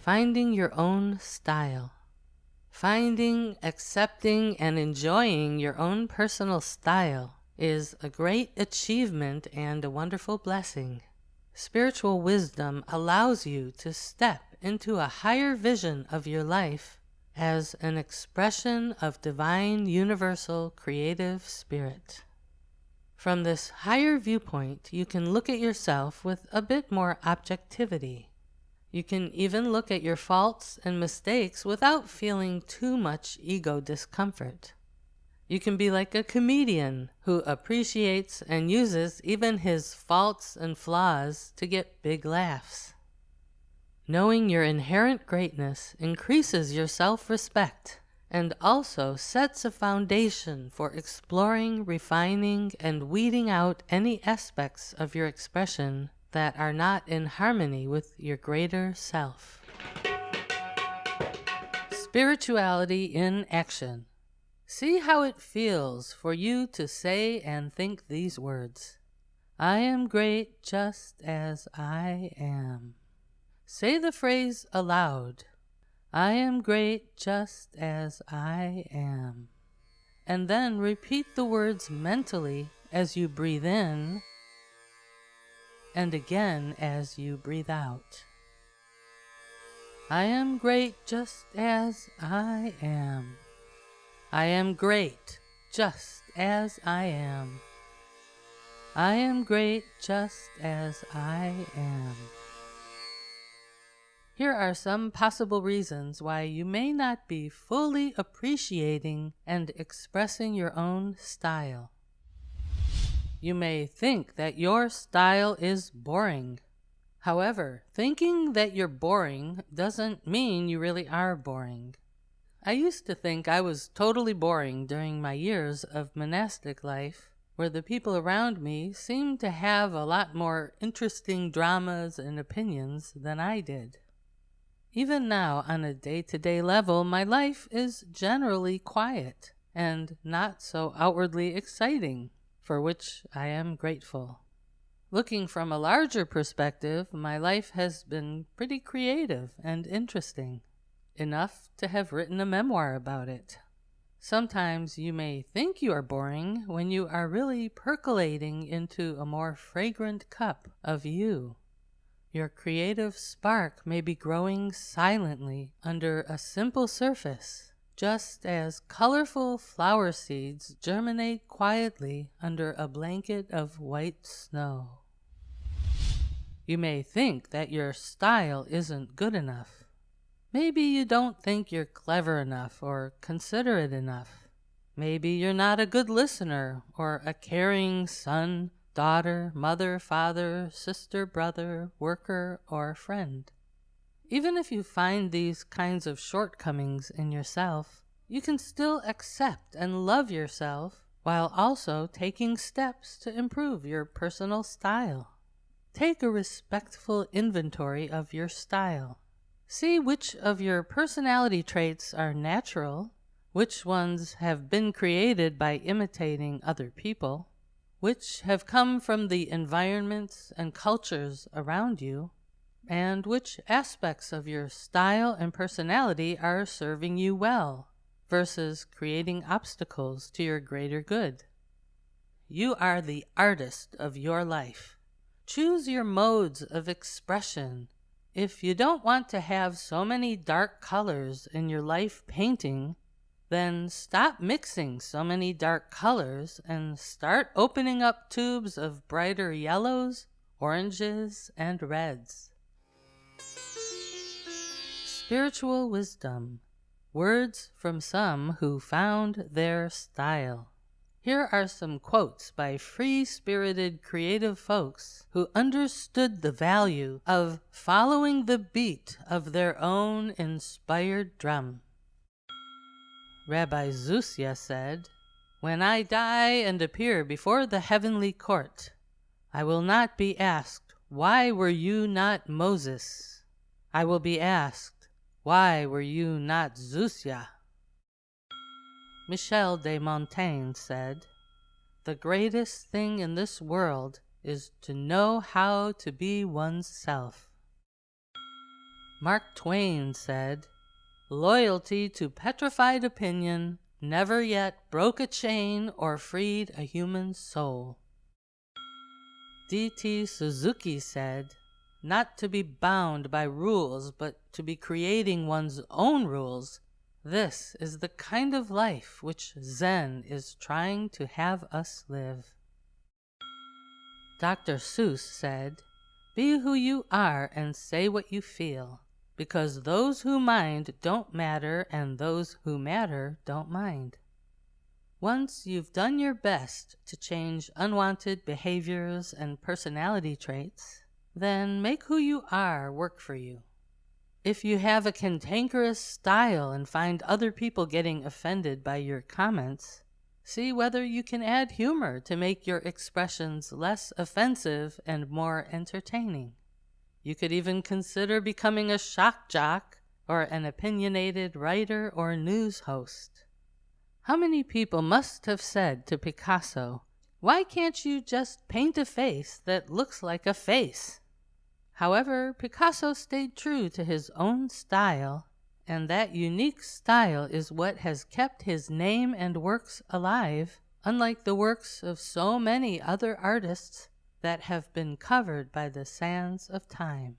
Finding your own style. Finding, accepting, and enjoying your own personal style is a great achievement and a wonderful blessing. Spiritual wisdom allows you to step into a higher vision of your life as an expression of divine, universal, creative spirit. From this higher viewpoint, you can look at yourself with a bit more objectivity. You can even look at your faults and mistakes without feeling too much ego discomfort. You can be like a comedian who appreciates and uses even his faults and flaws to get big laughs. Knowing your inherent greatness increases your self-respect and also sets a foundation for exploring, refining, and weeding out any aspects of your expression that are not in harmony with your greater self. Spirituality in action. See how it feels for you to say and think these words. I am great just as I am. Say the phrase aloud. I am great just as I am. And then repeat the words mentally as you breathe in and again as you breathe out. I am great just as I am. I am great just as I am. I am great just as I am. Here are some possible reasons why you may not be fully appreciating and expressing your own style. You may think that your style is boring. However, thinking that you're boring doesn't mean you really are boring. I used to think I was totally boring during my years of monastic life, where the people around me seemed to have a lot more interesting dramas and opinions than I did. Even now, on a day-to-day level, my life is generally quiet and not so outwardly exciting, for which I am grateful. Looking from a larger perspective, my life has been pretty creative and interesting, enough to have written a memoir about it. Sometimes you may think you are boring when you are really percolating into a more fragrant cup of you. Your creative spark may be growing silently under a simple surface, just as colorful flower seeds germinate quietly under a blanket of white snow. You may think that your style isn't good enough. Maybe you don't think you're clever enough or considerate enough. Maybe you're not a good listener or a caring son, daughter, mother, father, sister, brother, worker, or friend. Even if you find these kinds of shortcomings in yourself, you can still accept and love yourself while also taking steps to improve your personal style. Take a respectful inventory of your style. See which of your personality traits are natural, which ones have been created by imitating other people, which have come from the environments and cultures around you, and which aspects of your style and personality are serving you well versus creating obstacles to your greater good. You are the artist of your life. Choose your modes of expression. If you don't want to have so many dark colors in your life painting, then stop mixing so many dark colors and start opening up tubes of brighter yellows, oranges, and reds. Spiritual wisdom. Words from some who found their style. Here are some quotes by free-spirited creative folks who understood the value of following the beat of their own inspired drum. Rabbi Zusia said, "When I die and appear before the heavenly court, I will not be asked, 'Why were you not Moses?' I will be asked, 'Why were you not Zusia?'" Michel de Montaigne said, "The greatest thing in this world is to know how to be one's self." Mark Twain said, "Loyalty to petrified opinion never yet broke a chain or freed a human soul." D.T. Suzuki said, "Not to be bound by rules, but to be creating one's own rules. This is the kind of life which Zen is trying to have us live." Dr. Seuss said, "Be who you are and say what you feel, because those who mind don't matter and those who matter don't mind." Once you've done your best to change unwanted behaviors and personality traits, then make who you are work for you. If you have a cantankerous style and find other people getting offended by your comments, see whether you can add humor to make your expressions less offensive and more entertaining. You could even consider becoming a shock jock or an opinionated writer or news host. How many people must have said to Picasso, "Why can't you just paint a face that looks like a face?" However, Picasso stayed true to his own style, and that unique style is what has kept his name and works alive, unlike the works of so many other artists that have been covered by the sands of time.